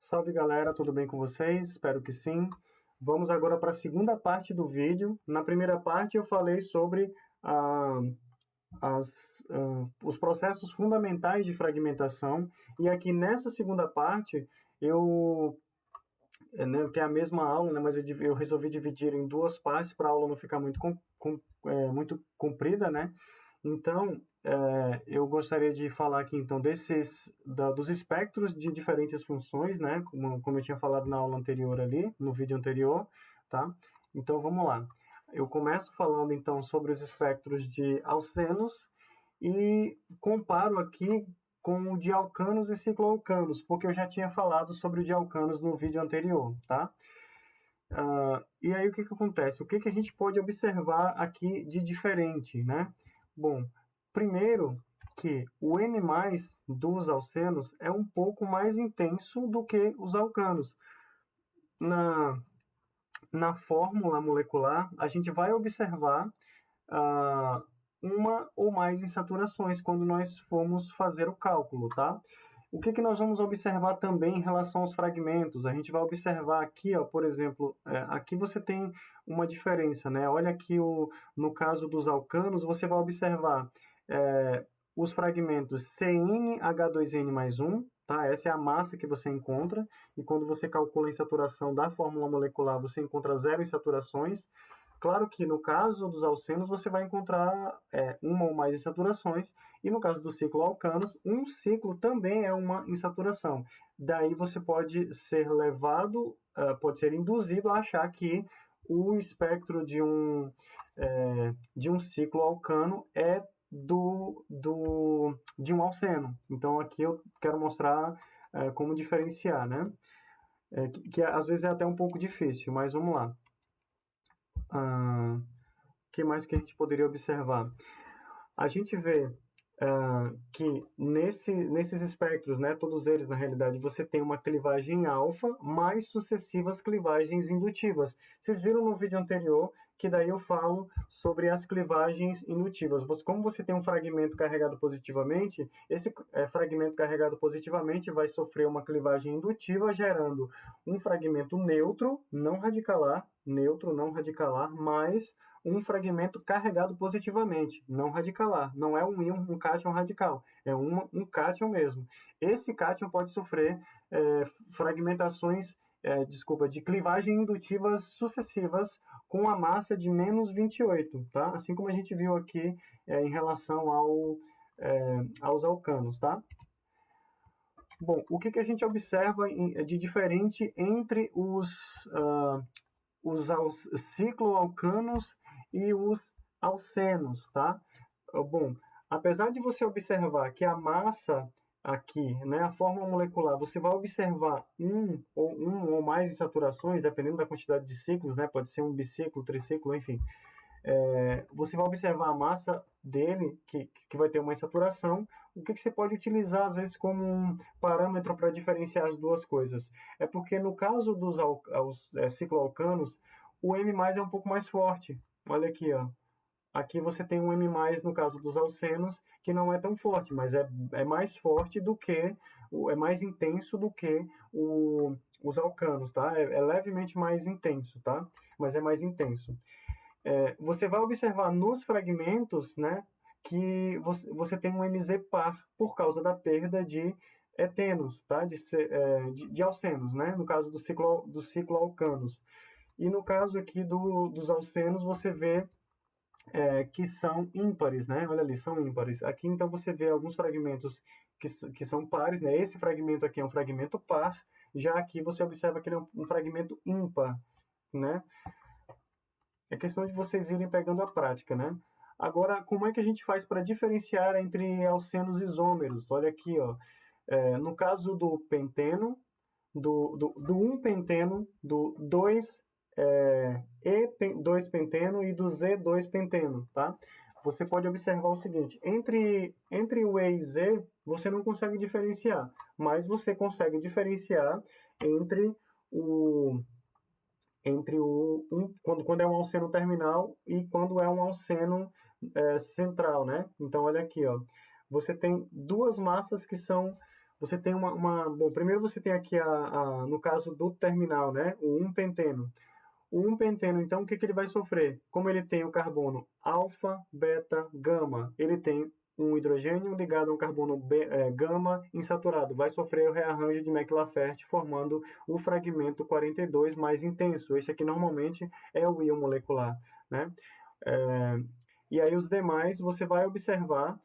Salve galera, tudo bem com vocês? Espero que sim. Vamos agora para a segunda parte do vídeo. Na primeira parte eu falei sobre os processos fundamentais de fragmentação e aqui nessa segunda parte eu, que é a mesma aula, né, mas eu resolvi dividir em duas partes para a aula não ficar muito comprida, né? Então, eu gostaria de falar aqui, então, dos espectros de diferentes funções, né? Como eu tinha falado na aula anterior ali, no vídeo anterior, tá? Então, vamos lá. Eu começo falando, então, sobre os espectros de alcenos e comparo aqui com o de alcanos e cicloalcanos, porque eu já tinha falado sobre o de alcanos no vídeo anterior, tá? E aí, o que acontece? O que a gente pode observar aqui de diferente, né? Bom, primeiro que o N+ dos alcenos é um pouco mais intenso do que os alcanos. Na fórmula molecular, a gente vai observar uma ou mais insaturações quando nós formos fazer o cálculo, tá? O que nós vamos observar também em relação aos fragmentos? A gente vai observar aqui, ó, por exemplo, aqui você tem uma diferença, né? Olha aqui, no caso dos alcanos, você vai observar os fragmentos CnH2n+1, tá? Essa é a massa que você encontra, e quando você calcula a insaturação da fórmula molecular, você encontra 0 insaturações. Claro que no caso dos alcenos você vai encontrar uma ou mais insaturações, e no caso dos cicloalcanos, um ciclo também é uma insaturação. Daí você pode ser pode ser induzido a achar que o espectro de um cicloalcano é de um alceno. Então aqui eu quero mostrar como diferenciar, né? Que às vezes é até um pouco difícil, mas vamos lá. Que mais que a gente poderia observar? A gente vê que nesses espectros, né, todos eles na realidade, você tem uma clivagem alfa mais sucessivas clivagens indutivas. Vocês viram no vídeo anterior que daí eu falo sobre as clivagens indutivas. Como você tem um fragmento carregado positivamente, esse fragmento carregado positivamente vai sofrer uma clivagem indutiva, gerando um fragmento neutro, não radicalar, mais um fragmento carregado positivamente, não radicalar. Não é um íon, um cátion radical, é um cátion mesmo. Esse cátion pode sofrer fragmentações, de clivagem indutivas sucessivas com a massa de menos 28, tá? Assim como a gente viu aqui em relação aos alcanos, tá? Bom, o que a gente observa de diferente entre os cicloalcanos e os alcenos, tá? Bom, apesar de você observar que a massa aqui, né, a fórmula molecular, você vai observar um ou mais insaturações, dependendo da quantidade de ciclos, né, pode ser um biciclo, triciclo, enfim. Você vai observar a massa dele, que vai ter uma insaturação. O que você pode utilizar, às vezes, como um parâmetro para diferenciar as duas coisas? É porque, no caso dos cicloalcanos, o M+ é um pouco mais forte. Olha aqui, ó. Aqui você tem um M+, no caso dos alcenos, que não é tão forte, mas é mais forte do que, é mais intenso do que os alcanos, tá? É levemente mais intenso, tá? Mas é mais intenso. Você vai observar nos fragmentos, né, que você tem um MZ par por causa da perda de etenos, tá? de alcenos, né? No caso do cicloalcanos. E no caso aqui dos alcenos, você vê que são ímpares, né? Olha ali, são ímpares. Aqui, então, você vê alguns fragmentos que são pares, né? Esse fragmento aqui é um fragmento par, já aqui você observa que ele é um fragmento ímpar, né? É questão de vocês irem pegando a prática, né? Agora, como é que a gente faz para diferenciar entre alcenos isômeros? Olha aqui, ó. No caso do penteno, do 1-penteno, do 2-E2-penteno e do Z2-penteno, tá? Você pode observar o seguinte, entre o E e Z, você não consegue diferenciar, mas você consegue diferenciar quando é um alceno terminal e quando é um alceno central, né? Então, olha aqui, ó. Você tem duas massas que são você tem bom, primeiro você tem aqui, no caso do terminal, né, o 1-penteno. O 1-penteno, então, o que ele vai sofrer? Como ele tem o carbono alfa, beta, gama, ele tem um hidrogênio ligado a um carbono gama insaturado. Vai sofrer o rearranjo de McLafferty, formando o fragmento 42 mais intenso. Esse aqui, normalmente, é o íon molecular, né? E aí, os demais, você vai observar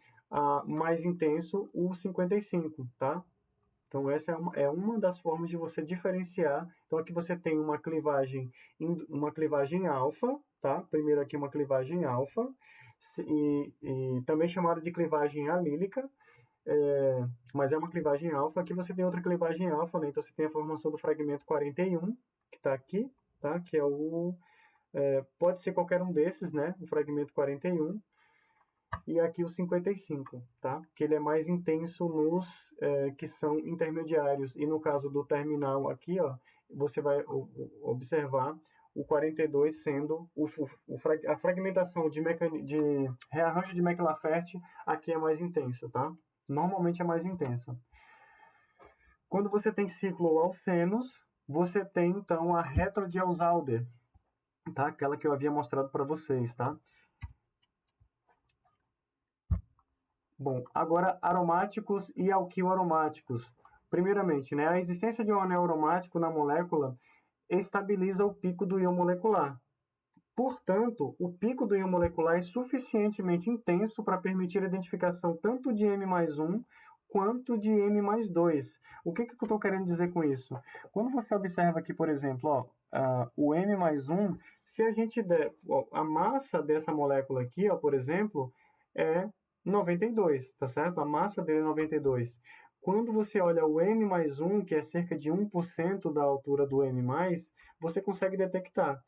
mais intenso o 55, tá? Então, essa é uma das formas de você diferenciar. Então, aqui você tem uma clivagem alfa, tá? Primeiro aqui uma clivagem alfa, e também chamada de clivagem alílica, mas é uma clivagem alfa. Aqui você tem outra clivagem alfa, né? Então, você tem a formação do fragmento 41, que está aqui, tá? Que é pode ser qualquer um desses, né? O fragmento 41. E aqui o 55, tá? Que ele é mais intenso nos que são intermediários. E no caso do terminal aqui, ó, você vai observar o 42 sendo a fragmentação de rearranjo de McLafferty aqui é mais intenso, tá? Normalmente é mais intensa. Quando você tem ciclo alcenos, você tem então a Heterodielsauder, tá? Aquela que eu havia mostrado para vocês, tá? Bom, agora aromáticos e alquiloaromáticos. Primeiramente, né, a existência de um anel aromático na molécula estabiliza o pico do íon molecular. Portanto, o pico do íon molecular é suficientemente intenso para permitir a identificação tanto de M+1 quanto de M+2. O que eu estou querendo dizer com isso? Quando você observa aqui, por exemplo, o M+1, se a gente der a massa dessa molécula aqui, por exemplo, é 92, tá certo? A massa dele é 92. Quando você olha o M+1, que é cerca de 1% da altura do M+, você consegue detectar.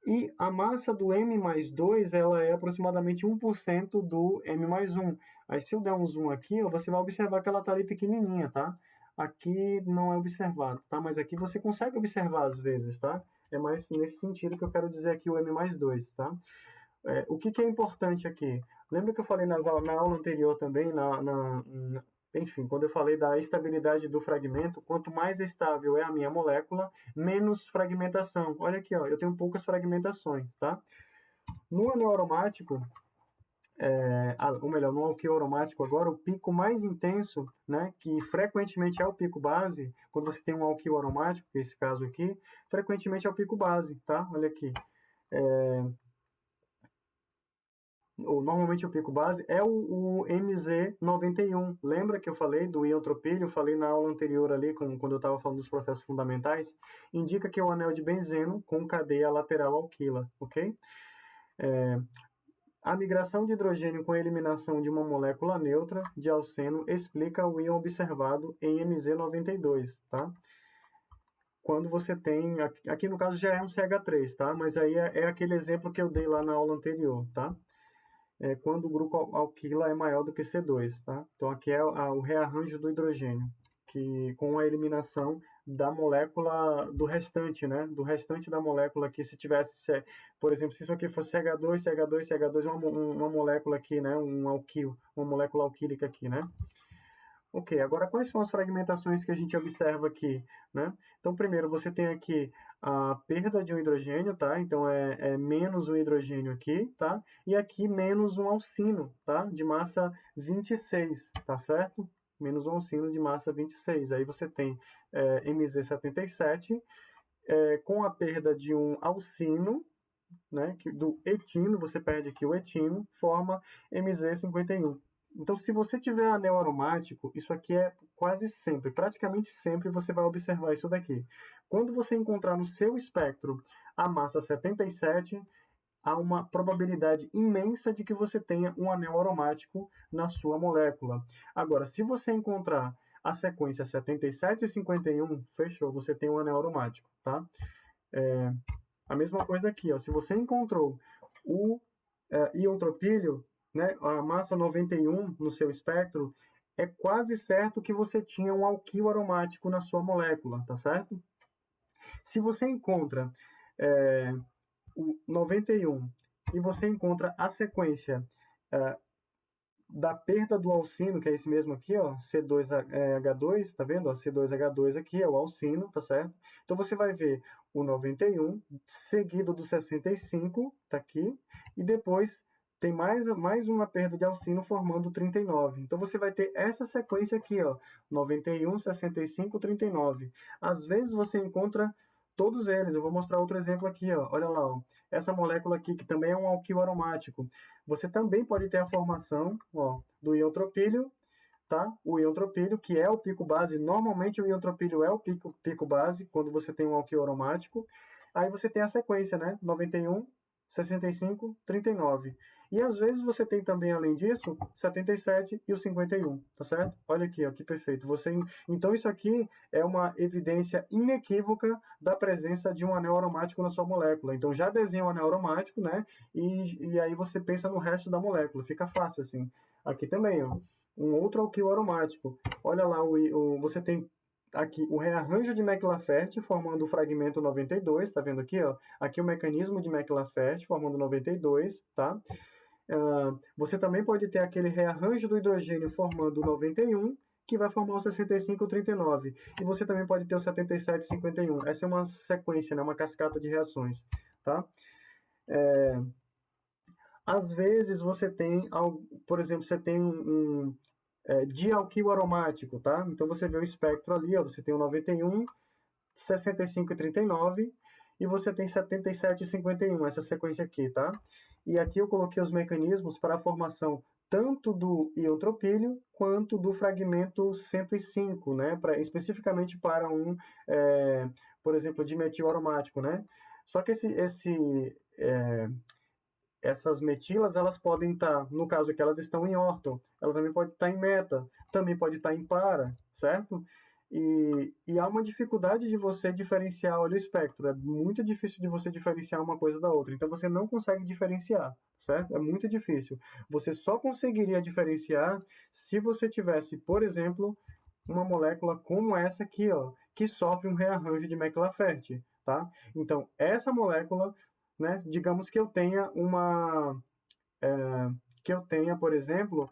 E a massa do M+2, ela é aproximadamente 1% do M+1. Aí, se eu der um zoom aqui, você vai observar que ela está ali pequenininha, tá? Aqui não é observado, tá? Mas aqui você consegue observar às vezes, tá? É mais nesse sentido que eu quero dizer aqui o M+2, tá? O que é importante aqui? Lembra que eu falei na aula anterior também, enfim, quando eu falei da estabilidade do fragmento, quanto mais estável é a minha molécula, menos fragmentação. Olha aqui, ó, eu tenho poucas fragmentações, tá? No anel aromático, ou melhor, no alquil aromático agora, o pico mais intenso, né, que frequentemente é o pico base, quando você tem um alquil aromático, que é esse caso aqui, frequentemente é o pico base, tá? Olha aqui. Ou normalmente o pico base é o MZ91. Lembra que eu falei do íon tropílio? Eu falei na aula anterior ali, quando eu estava falando dos processos fundamentais. Indica que é o anel de benzeno com cadeia lateral alquila, ok? A migração de hidrogênio com a eliminação de uma molécula neutra de alceno explica o íon observado em MZ92, tá? Quando você tem, aqui no caso já é um CH3, tá? Mas aí é aquele exemplo que eu dei lá na aula anterior, tá? Quando o grupo alquila é maior do que C2, tá? Então aqui é o rearranjo do hidrogênio, que com a eliminação da molécula do restante, né? Do restante da molécula que se tivesse, por exemplo, se isso aqui fosse CH2, CH2, CH2, uma molécula aqui, né? Um alquil, uma molécula alquílica aqui, né? Ok, agora quais são as fragmentações que a gente observa aqui, né? Então, primeiro você tem aqui a perda de um hidrogênio, tá? Então, é menos um hidrogênio aqui, tá? E aqui menos um alcino, tá? De massa 26, tá certo? Menos um alcino de massa 26. Aí você tem MZ77, com a perda de um alcino, né? Do etino, você perde aqui o etino, forma MZ51. Então, se você tiver anel aromático, isso aqui é quase sempre, praticamente sempre, você vai observar isso daqui. Quando você encontrar no seu espectro a massa 77, há uma probabilidade imensa de que você tenha um anel aromático na sua molécula. Agora, se você encontrar a sequência 77 e 51, fechou, você tem um anel aromático, tá? A mesma coisa aqui, ó, se você encontrou o íon tropílio, né, a massa 91 no seu espectro, é quase certo que você tinha um alquil aromático na sua molécula, tá certo? Se você encontra o 91 e você encontra a sequência da perda do alcino, que é esse mesmo aqui, ó, C2H2, tá vendo? Ó, C2H2 aqui é o alcino, tá certo? Então você vai ver o 91, seguido do 65, tá aqui, e depois tem mais uma perda de alcino formando o 39. Então você vai ter essa sequência aqui, ó, 91, 65, 39. Às vezes você encontra todos eles. Eu vou mostrar outro exemplo aqui, ó. Olha lá, ó. Essa molécula aqui, que também é um alquil aromático. Você também pode ter a formação, ó, do íon tropílio, tá? O íon tropílio, que é o pico base. Normalmente o íon tropílio é o pico base quando você tem um alquil aromático. Aí você tem a sequência, né? 91, 65, 39. E às vezes você tem também, além disso, 77 e o 51, tá certo? Olha aqui, ó, que perfeito. Então isso aqui é uma evidência inequívoca da presença de um anel aromático na sua molécula. Então já desenha o anel aromático, né? E aí você pensa no resto da molécula. Fica fácil assim. Aqui também, ó, um outro alquil aromático. Olha lá, você tem aqui o rearranjo de McLafferty formando o fragmento 92, tá vendo aqui, ó? Aqui o mecanismo de McLafferty formando 92, tá? Você também pode ter aquele rearranjo do hidrogênio formando o 91, que vai formar o 65 e o 39. E você também pode ter o 77 e 51. Essa é uma sequência, né? Uma cascata de reações, tá? Às vezes você tem, por exemplo, você tem um dialquil aromático, tá? Então você vê o espectro ali, ó, você tem o 91, 65 e 39, e você tem 77 e 51, essa sequência aqui, tá? E aqui eu coloquei os mecanismos para a formação tanto do íon tropílio quanto do fragmento 105, né? Especificamente para por exemplo, dimetil aromático, né? Só que essas metilas, elas podem estar, no caso aqui, elas estão em órton, ela também pode estar em meta, também pode estar em para, certo? E há uma dificuldade de você diferenciar, olha o espectro, é muito difícil de você diferenciar uma coisa da outra, então você não consegue diferenciar, certo? É muito difícil. Você só conseguiria diferenciar se você tivesse, por exemplo, uma molécula como essa aqui, ó, que sofre um rearranjo de McLafferty, tá? Então, essa molécula, né, digamos que eu tenha por exemplo,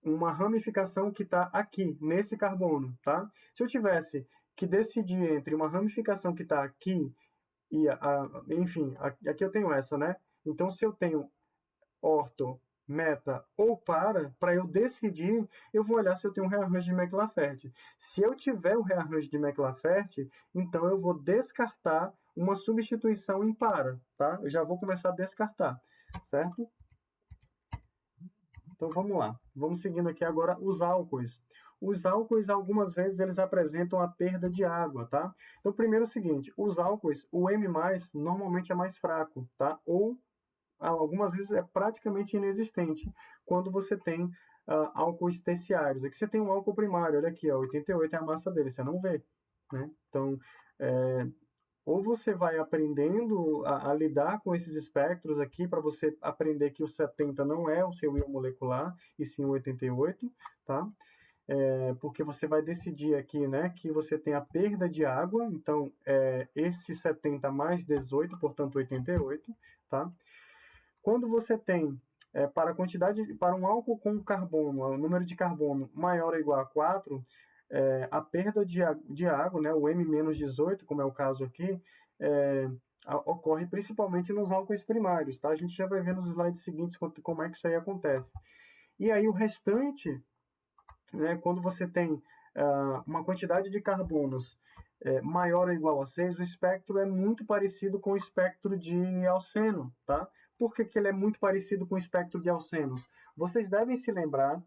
uma ramificação que está aqui, nesse carbono, tá? Se eu tivesse que decidir entre uma ramificação que está aqui e, enfim, aqui eu tenho essa, né? Então, se eu tenho orto, meta ou para eu decidir, eu vou olhar se eu tenho um rearranjo de McLafferty. Se eu tiver o rearranjo de McLafferty, então eu vou descartar uma substituição em para, tá? Eu já vou começar a descartar, certo? Então vamos lá. Vamos seguindo aqui agora os álcoois. Os álcoois, algumas vezes, eles apresentam a perda de água, tá? Então, primeiro é o seguinte, os álcoois, o M+, normalmente é mais fraco, tá? Ou, algumas vezes, é praticamente inexistente quando você tem álcoois terciários. Aqui você tem um álcool primário, olha aqui, ó, 88 é a massa dele, você não vê, né? Então, ou você vai aprendendo a lidar com esses espectros aqui para você aprender que o 70 não é o seu íon molecular, e sim o 88, tá? Porque você vai decidir aqui, né, que você tem a perda de água, então esse 70 mais 18, portanto 88, tá? Quando você tem para um álcool com carbono, o número de carbono maior ou igual a 4, a perda de água, né, o M-18, como é o caso aqui, ocorre principalmente nos álcoois primários, tá? A gente já vai ver nos slides seguintes como é que isso aí acontece. E aí o restante, né, quando você tem uma quantidade de carbonos maior ou igual a 6, o espectro é muito parecido com o espectro de alceno, tá? Por que ele é muito parecido com o espectro de alcenos? Vocês devem se lembrar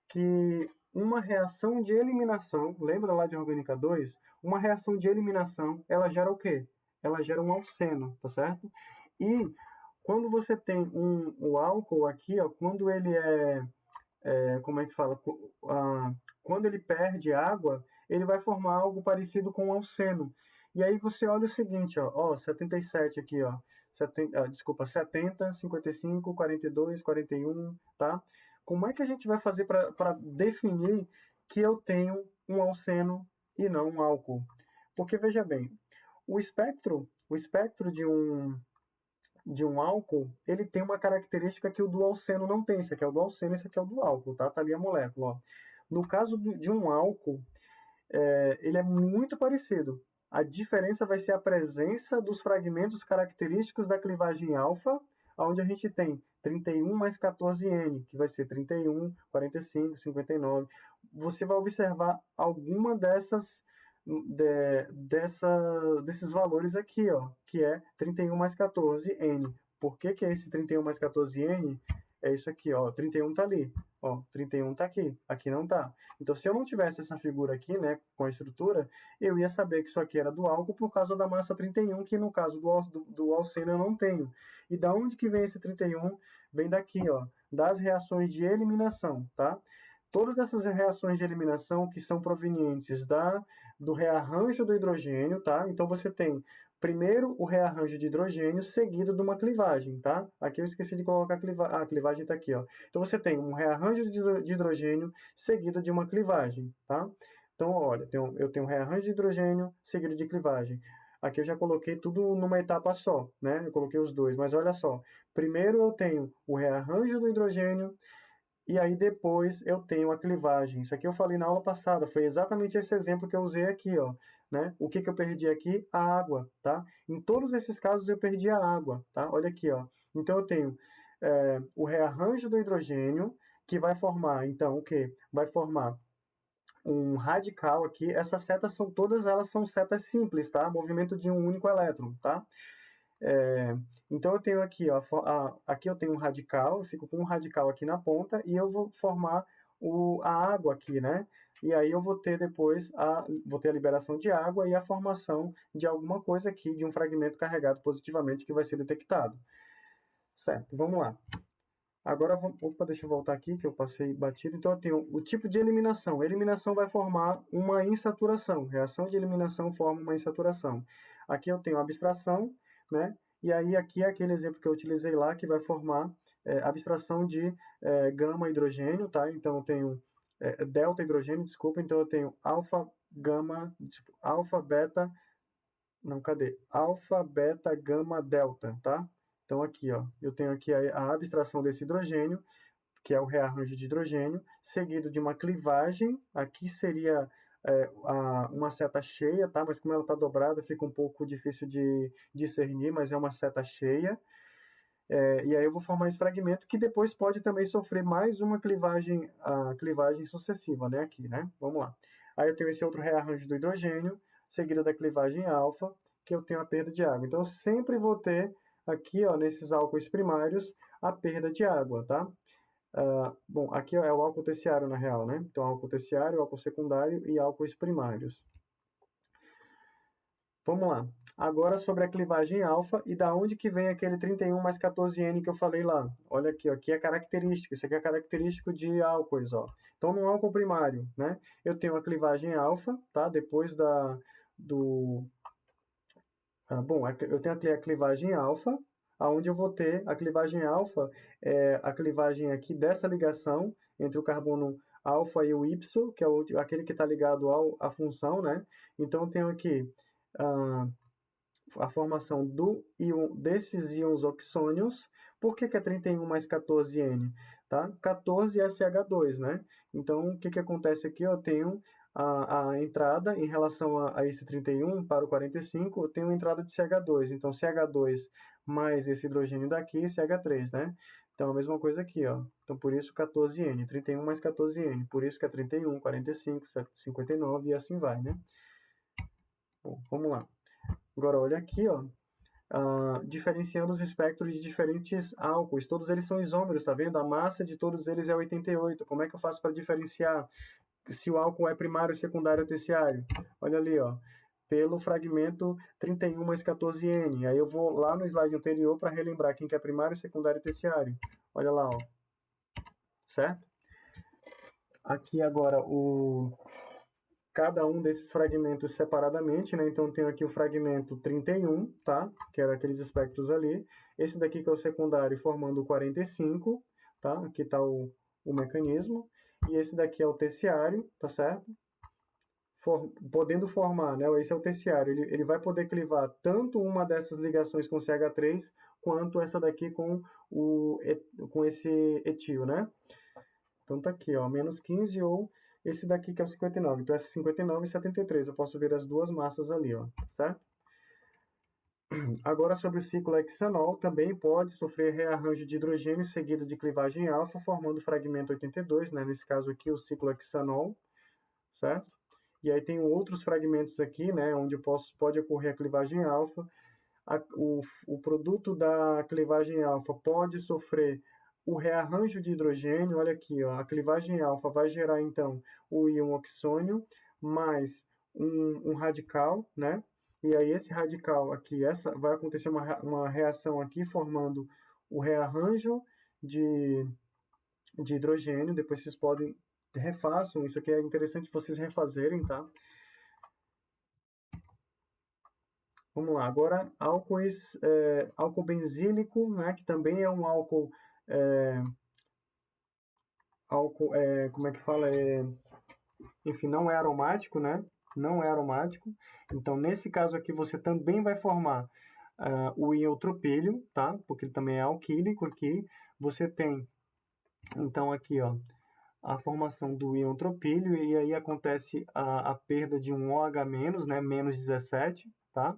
que uma reação de eliminação, lembra lá de orgânica 2? Uma reação de eliminação, ela gera o quê? Ela gera um alceno, tá certo? E quando você tem o álcool aqui, ó, quando ele como é que fala? Quando ele perde água, ele vai formar algo parecido com o alceno. E aí você olha o seguinte, ó 77 aqui, ó. 70, 55, 42, 41, tá? Como é que a gente vai fazer para definir que eu tenho um alceno e não um álcool? Porque, veja bem, o espectro de um álcool, ele tem uma característica que o dualceno não tem. Esse aqui é o dualceno, esse aqui é o duálcool, tá? Tá ali a molécula, ó. No caso de um álcool, ele é muito parecido. A diferença vai ser a presença dos fragmentos característicos da clivagem alfa, onde a gente tem 31 mais 14N, que vai ser 31, 45, 59. Você vai observar alguma desses valores aqui, ó, que é 31 mais 14N. Por que é esse 31 mais 14N? É isso aqui, ó, 31 tá ali, ó, 31 tá aqui não tá. Então, se eu não tivesse essa figura aqui, né, com a estrutura, eu ia saber que isso aqui era do álcool por causa da massa 31, que no caso do alceno eu não tenho. E da onde que vem esse 31? Vem daqui, ó, das reações de eliminação, tá? Todas essas reações de eliminação que são provenientes do rearranjo do hidrogênio, tá? Então, você tem primeiro o rearranjo de hidrogênio seguido de uma clivagem, tá? Aqui eu esqueci de colocar a clivagem está aqui, ó. Então você tem um rearranjo de hidrogênio seguido de uma clivagem, tá? Então, olha, eu tenho um rearranjo de hidrogênio seguido de clivagem. Aqui eu já coloquei tudo numa etapa só, né? Eu coloquei os dois, mas olha só. Primeiro eu tenho o rearranjo do hidrogênio e aí depois eu tenho a clivagem. Isso aqui eu falei na aula passada, foi exatamente esse exemplo que eu usei aqui, ó, né? O que eu perdi aqui? A água, tá? Em todos esses casos eu perdi a água, tá? Olha aqui, ó. Então eu tenho o rearranjo do hidrogênio, que vai formar, então, o quê? Vai formar um radical aqui. Essas setas são todas elas são setas simples, tá? Movimento de um único elétron, tá? Então eu tenho aqui, ó, aqui eu tenho um radical, eu fico com um radical aqui na ponta e eu vou formar a água aqui, né? E aí eu vou ter depois vou ter a liberação de água e a formação de alguma coisa aqui, de um fragmento carregado positivamente que vai ser detectado. Certo, vamos lá. Agora, opa, deixa eu voltar aqui, que eu passei batido. Então, eu tenho o tipo de eliminação. A eliminação vai formar uma insaturação. Reação de eliminação forma uma insaturação. Aqui eu tenho abstração, né? E aí, aqui é aquele exemplo que eu utilizei lá, que vai formar abstração de gama hidrogênio, tá? Então, eu tenho delta hidrogênio, desculpa. Então, eu tenho alfa, gama, alfa, beta, não, cadê? Alfa, beta, gama, delta, tá? Então, aqui, ó, eu tenho aqui a abstração desse hidrogênio, que é o rearranjo de hidrogênio, seguido de uma clivagem. Aqui seria uma seta cheia, tá? Mas como ela está dobrada, fica um pouco difícil de discernir, mas é uma seta cheia. E aí eu vou formar esse fragmento, que depois pode também sofrer mais uma clivagem, clivagem sucessiva, né? Aqui, né? Vamos lá. Aí eu tenho esse outro rearranjo do hidrogênio, seguido da clivagem alfa, que eu tenho a perda de água. Então, eu sempre vou ter aqui, ó, nesses álcoois primários, a perda de água, tá? Bom, aqui é o álcool terciário, na real, né? Então, álcool terciário, álcool secundário e álcoois primários. Vamos lá. Agora sobre a clivagem alfa e da onde que vem aquele 31 mais 14N que eu falei lá. Olha aqui, ó, aqui é característico, isso aqui é característico de álcoois, ó. Então, no álcool primário, né, eu tenho a clivagem alfa, tá? Depois eu tenho a clivagem alfa, aonde eu vou ter a clivagem alfa, a clivagem aqui dessa ligação entre o carbono alfa e o Y, que é aquele que está ligado à função, né? Então, eu tenho aqui a formação desses íons oxônios. Por que é 31 mais 14N? Tá? 14 é CH2, né? Então, o que acontece aqui? Eu tenho a entrada em relação a esse 31 para o 45, eu tenho a entrada de CH2. Então, CH2 mais esse hidrogênio daqui, CH3, né? Então, a mesma coisa aqui, ó. Então, por isso 14N, 31 mais 14N. Por isso que é 31, 45, 59 e assim vai, né? Bom, vamos lá. Agora, olha aqui, ó, diferenciando os espectros de diferentes álcoois. Todos eles são isômeros, tá vendo? A massa de todos eles é 88. Como é que eu faço para diferenciar se o álcool é primário, secundário ou terciário? Olha ali, ó, pelo fragmento 31 mais 14N. Aí eu vou lá no slide anterior para relembrar quem que é primário, secundário e terciário. Olha lá, ó. Certo? Aqui agora cada um desses fragmentos separadamente, né? Então, tenho aqui o fragmento 31, tá? Que era aqueles espectros ali. Esse daqui que é o secundário formando o 45, tá? Aqui está o mecanismo. E esse daqui é o terciário, tá certo? podendo formar, né? Esse é o terciário, ele vai poder clivar tanto uma dessas ligações com CH3, quanto essa daqui com esse etil, né? Então tá aqui, ó, menos 15 ou esse daqui que é o 59. Então essa 59 e 73, eu posso ver as duas massas ali, ó, certo? Agora sobre o ciclo hexanol, também pode sofrer rearranjo de hidrogênio seguido de clivagem alfa, formando o fragmento 82, né? Nesse caso aqui, o ciclo hexanol, certo? E aí tem outros fragmentos aqui, né, onde pode ocorrer a clivagem alfa. O produto da clivagem alfa pode sofrer o rearranjo de hidrogênio. Olha aqui, ó, a clivagem alfa vai gerar, então, o íon oxônio mais um radical, né? E aí esse radical aqui, vai acontecer uma reação aqui, formando o rearranjo de, de hidrogênio. Depois vocês podem refaçam, isso aqui é interessante vocês refazerem, tá? Vamos lá, agora álcool benzílico, né, que também é um como é que fala? Enfim, não é aromático, né? Não é aromático. Então, nesse caso aqui, você também vai formar o iotropílio, tá? Porque ele também é alquílico aqui. Você tem, então, aqui, ó, a formação do íon tropílio, e aí acontece a perda de um OH-, né, menos 17, tá?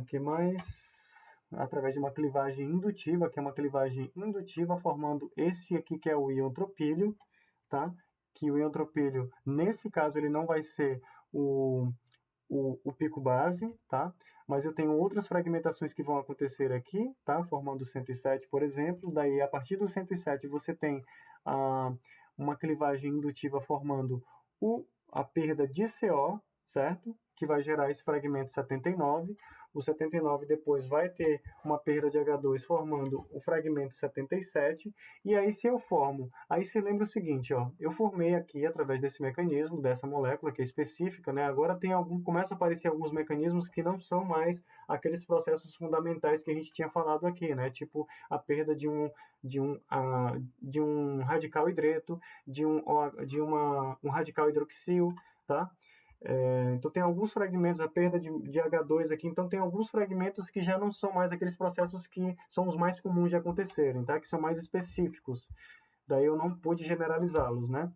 Que mais? Através de uma clivagem indutiva, que é uma clivagem indutiva formando esse aqui que é o íon tropílio, tá? Que o íon tropílio, nesse caso, ele não vai ser o pico base, tá? Mas eu tenho outras fragmentações que vão acontecer aqui, tá? Formando o 107, por exemplo. Daí, a partir do 107, você tem uma clivagem indutiva formando a perda de CO, certo? Que vai gerar esse fragmento 79. O 79 depois vai ter uma perda de H2 formando o fragmento 77. E aí, se eu formo... Aí você lembra o seguinte, ó. Eu formei aqui, através desse mecanismo, dessa molécula que é específica, né? Agora começa a aparecer alguns mecanismos que não são mais aqueles processos fundamentais que a gente tinha falado aqui, né? Tipo a perda de um radical hidreto, um radical hidroxil, tá? Então tem alguns fragmentos, a perda de H2 aqui, então tem alguns fragmentos que já não são mais aqueles processos que são os mais comuns de acontecerem, tá? Que são mais específicos. Daí eu não pude generalizá-los, né?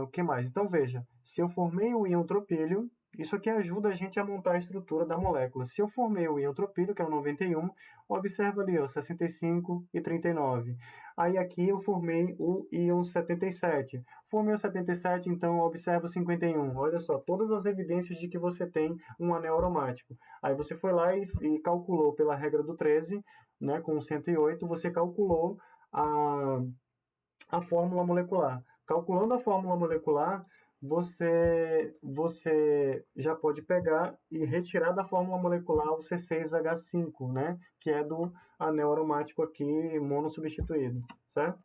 O que mais? Então veja, se eu formei o íon tropílio, isso aqui ajuda a gente a montar a estrutura da molécula. Se eu formei o íon tropílio, que é o 91, observa ali, ó, 65 e 39. Aí aqui eu formei o íon 77. Formei o 77, então observa o 51. Olha só, todas as evidências de que você tem um anel aromático. Aí você foi lá e calculou pela regra do 13, né, com o 108, você calculou a fórmula molecular. Calculando a fórmula molecular, você já pode pegar e retirar da fórmula molecular o C6H5, né? Que é do anel aromático aqui monossubstituído, certo?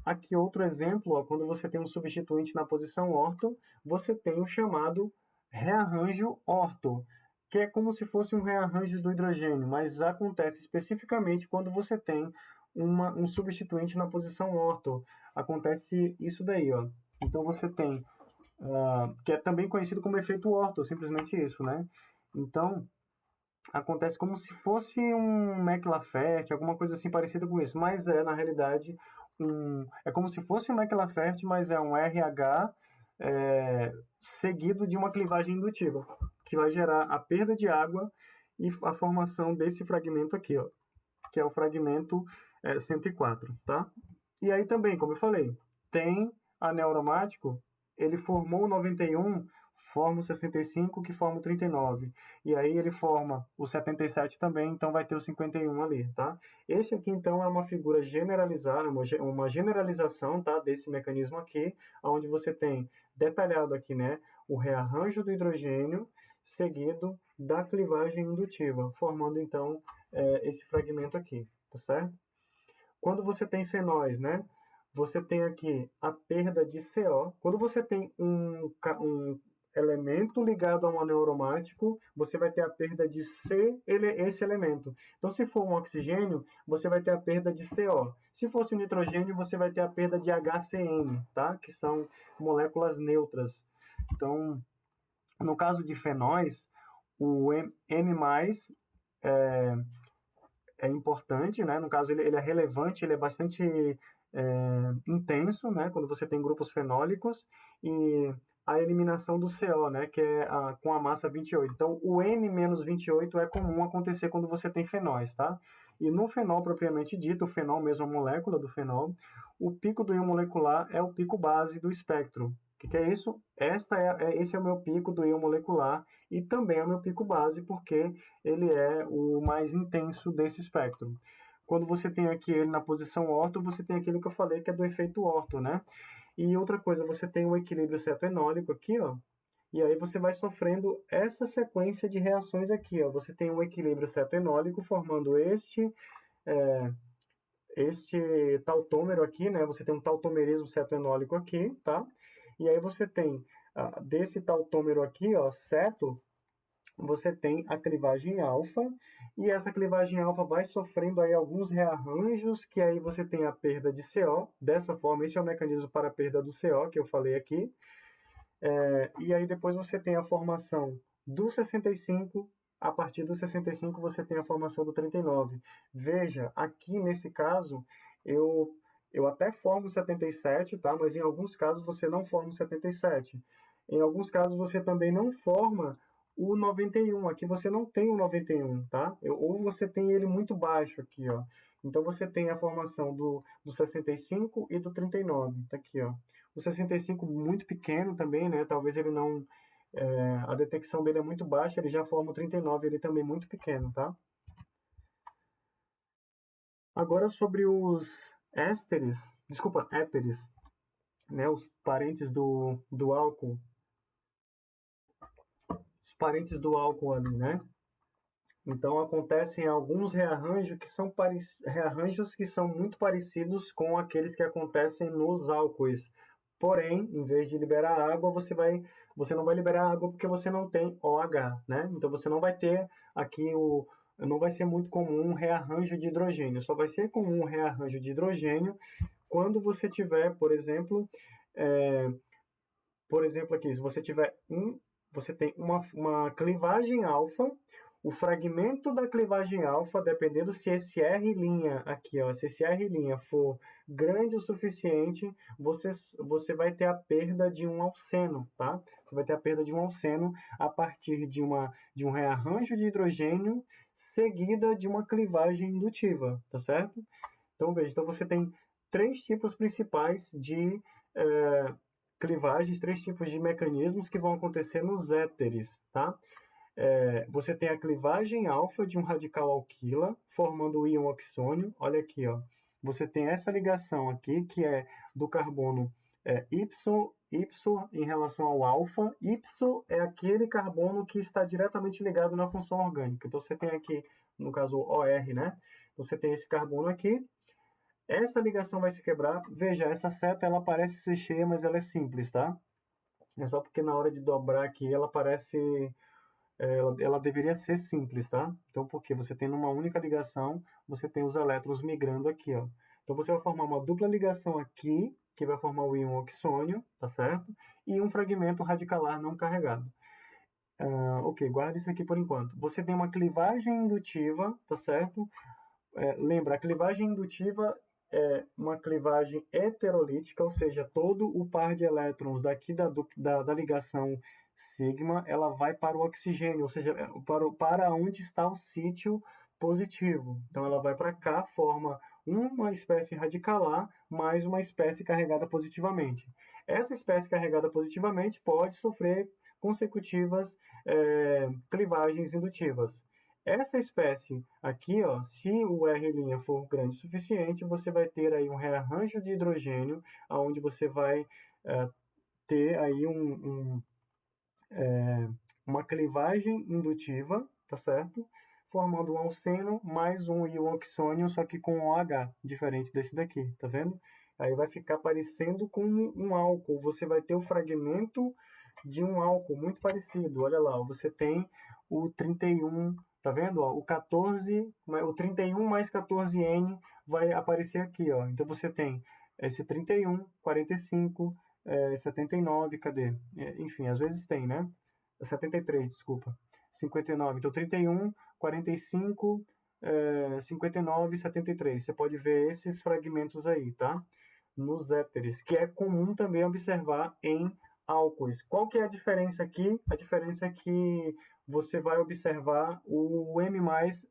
Aqui outro exemplo, ó, quando você tem um substituinte na posição orto, você tem o chamado rearranjo orto, que é como se fosse um rearranjo do hidrogênio, mas acontece especificamente quando você tem um substituinte na posição orto. Acontece isso daí, ó. Então você tem, que é também conhecido como efeito orto, simplesmente isso, né? Então, acontece como se fosse um McLafert, alguma coisa assim parecida com isso, mas na realidade, é como se fosse um McLafert, mas é um RH seguido de uma clivagem indutiva, que vai gerar a perda de água e a formação desse fragmento aqui, ó, que é o fragmento 104, tá? E aí também, como eu falei, tem anel aromático, ele formou o 91, forma o 65, que forma o 39. E aí ele forma o 77 também, então vai ter o 51 ali, tá? Esse aqui, então, é uma figura generalizada, uma generalização, tá, desse mecanismo aqui, onde você tem detalhado aqui, né, o rearranjo do hidrogênio seguido da clivagem indutiva, formando, então, esse fragmento aqui, tá certo? Quando você tem fenóis, né? Você tem aqui a perda de CO. Quando você tem um elemento ligado a um anel aromático, você vai ter a perda de esse elemento. Então, se for um oxigênio, você vai ter a perda de CO. Se fosse um nitrogênio, você vai ter a perda de HCN, tá? Que são moléculas neutras. Então, no caso de fenóis, o M+, é, é importante, né? No caso, ele é relevante, ele é bastante intenso, né? Quando você tem grupos fenólicos, e a eliminação do CO, né? Que é com a massa 28. Então, o M-28 é comum acontecer quando você tem fenóis, tá? E no fenol propriamente dito, o fenol mesmo, a molécula do fenol, o pico do íon molecular é o pico base do espectro. O que é isso? Esse é o meu pico do íon molecular e também é o meu pico base, porque ele é o mais intenso desse espectro. Quando você tem aqui ele na posição orto, você tem aquilo que eu falei que é do efeito orto, né? E outra coisa, você tem o equilíbrio cetoenólico aqui, ó, e aí você vai sofrendo essa sequência de reações aqui, ó. Você tem um equilíbrio cetoenólico formando este tautômero aqui, né? Você tem um tautomerismo cetoenólico aqui, tá? E aí você tem desse tautômero aqui, ó, ceto, você tem a clivagem alfa, e essa clivagem alfa vai sofrendo aí alguns rearranjos, que aí você tem a perda de CO, dessa forma, esse é o mecanismo para a perda do CO, que eu falei aqui, e aí depois você tem a formação do 65, a partir do 65 você tem a formação do 39. Veja, aqui nesse caso, eu até formo 77, tá? Mas em alguns casos você não forma o 77. Em alguns casos você também não forma o 91. Aqui você não tem o 91, tá? Ou você tem ele muito baixo aqui, ó. Então você tem a formação do 65 e do 39, tá aqui, ó. O 65 muito pequeno também, né? Talvez ele não... a detecção dele é muito baixa, ele já forma o 39, ele também muito pequeno, tá? Agora sobre os ésteres, desculpa, éteres, né? Os parentes do álcool, os parentes do álcool ali, né? Então acontecem alguns rearranjos que são muito parecidos com aqueles que acontecem nos álcoois. Porém, em vez de liberar água, você não vai liberar água porque você não tem OH, né? Então você não vai ter aqui não vai ser muito comum um rearranjo de hidrogênio. Só vai ser comum um rearranjo de hidrogênio quando você tiver, por exemplo aqui, se você tiver você tem uma clivagem alfa, o fragmento da clivagem alfa, dependendo se esse R' aqui, ó, se esse R' for grande o suficiente, você vai ter a perda de um alceno, tá? Você vai ter a perda de um alceno a partir de um rearranjo de hidrogênio seguida de uma clivagem indutiva, tá certo? Então, veja, então você tem três tipos principais de clivagens, três tipos de mecanismos que vão acontecer nos éteres, tá? Você tem a clivagem alfa de um radical alquila, formando o íon oxônio. Olha aqui, ó. Você tem essa ligação aqui, que é do carbono Y em relação ao alfa. Y é aquele carbono que está diretamente ligado na função orgânica. Então, você tem aqui, no caso, OR, né? Você tem esse carbono aqui. Essa ligação vai se quebrar. Veja, essa seta ela parece ser cheia, mas ela é simples, tá? É só porque na hora de dobrar aqui ela parece... ela deveria ser simples, tá? Então, porque você tem numa única ligação, você tem os elétrons migrando aqui, ó. Então, você vai formar uma dupla ligação aqui, que vai formar o íon oxônio, tá certo? E um fragmento radicalar não carregado. Ok, guarda isso aqui por enquanto. Você tem uma clivagem indutiva, tá certo? Lembra, a clivagem indutiva é uma clivagem heterolítica, ou seja, todo o par de elétrons daqui da ligação sigma, ela vai para o oxigênio, ou seja, para onde está o sítio positivo. Então, ela vai para cá, forma uma espécie radicalar mais uma espécie carregada positivamente. Essa espécie carregada positivamente pode sofrer consecutivas clivagens indutivas. Essa espécie aqui, ó, se o R' for grande o suficiente, você vai ter aí um rearranjo de hidrogênio, onde você vai ter aí uma clivagem indutiva, tá certo? Formando um alceno mais um íon oxônio, só que com OH, diferente desse daqui, tá vendo? Aí vai ficar parecendo com um álcool. Você vai ter o fragmento de um álcool muito parecido. Olha lá, você tem o 31, tá vendo? Ó, o 31 mais 14N vai aparecer aqui, ó. Então você tem esse 31, 45, 79, cadê? Enfim, às vezes tem, né? 73, desculpa. 59. Então, 31, 45, 59 e 73. Você pode ver esses fragmentos aí, tá? Nos éteres, que é comum também observar em álcoois. Qual que é a diferença aqui? A diferença é que você vai observar o M+,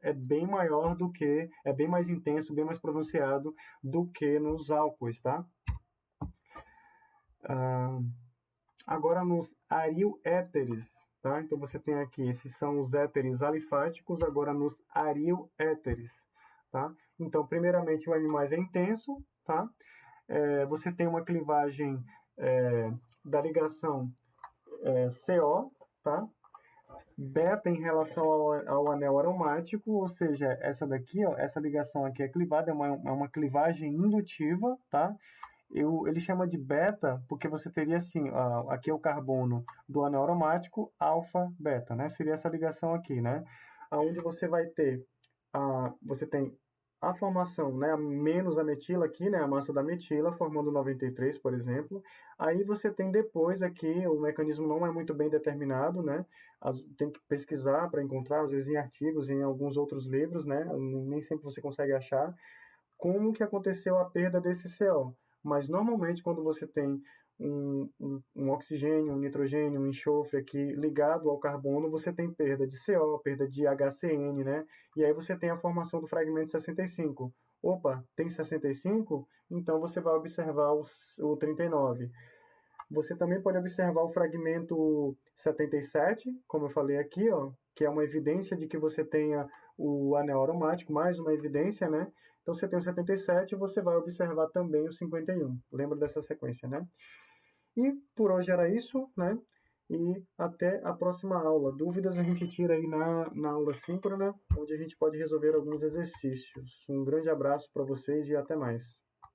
é bem maior do que, é bem mais intenso, bem mais pronunciado do que nos álcoois, tá? Agora nos arioéteres, tá? Então você tem aqui, esses são os éteres alifáticos, agora nos arioéteres, tá? Então, primeiramente, o M+ é intenso, tá? Você tem uma clivagem da ligação CO, tá? Beta em relação ao anel aromático, ou seja, essa daqui, ó, essa ligação aqui é clivada, é uma clivagem indutiva, tá? Ele chama de beta porque você teria assim, aqui é o carbono do anel aromático, alfa, beta, né? Seria essa ligação aqui, né? Onde você vai ter, você tem a formação, né, menos a metila aqui, né, a massa da metila, formando 93, por exemplo. Aí você tem depois aqui, o mecanismo não é muito bem determinado, né? Tem que pesquisar para encontrar, às vezes em artigos, em alguns outros livros, né? Nem sempre você consegue achar como que aconteceu a perda desse CO. Mas normalmente quando você tem um oxigênio, um nitrogênio, um enxofre aqui ligado ao carbono, você tem perda de CO, perda de HCN, né? E aí você tem a formação do fragmento 65. Opa, tem 65? Então você vai observar o 39. Você também pode observar o fragmento 77, como eu falei aqui, ó, que é uma evidência de que você tenha o anel aromático, mais uma evidência, né? Então você tem o 77 e você vai observar também o 51. Lembra dessa sequência, né? E por hoje era isso, né? E até a próxima aula. Dúvidas a gente tira aí na aula síncrona, onde a gente pode resolver alguns exercícios. Um grande abraço para vocês e até mais.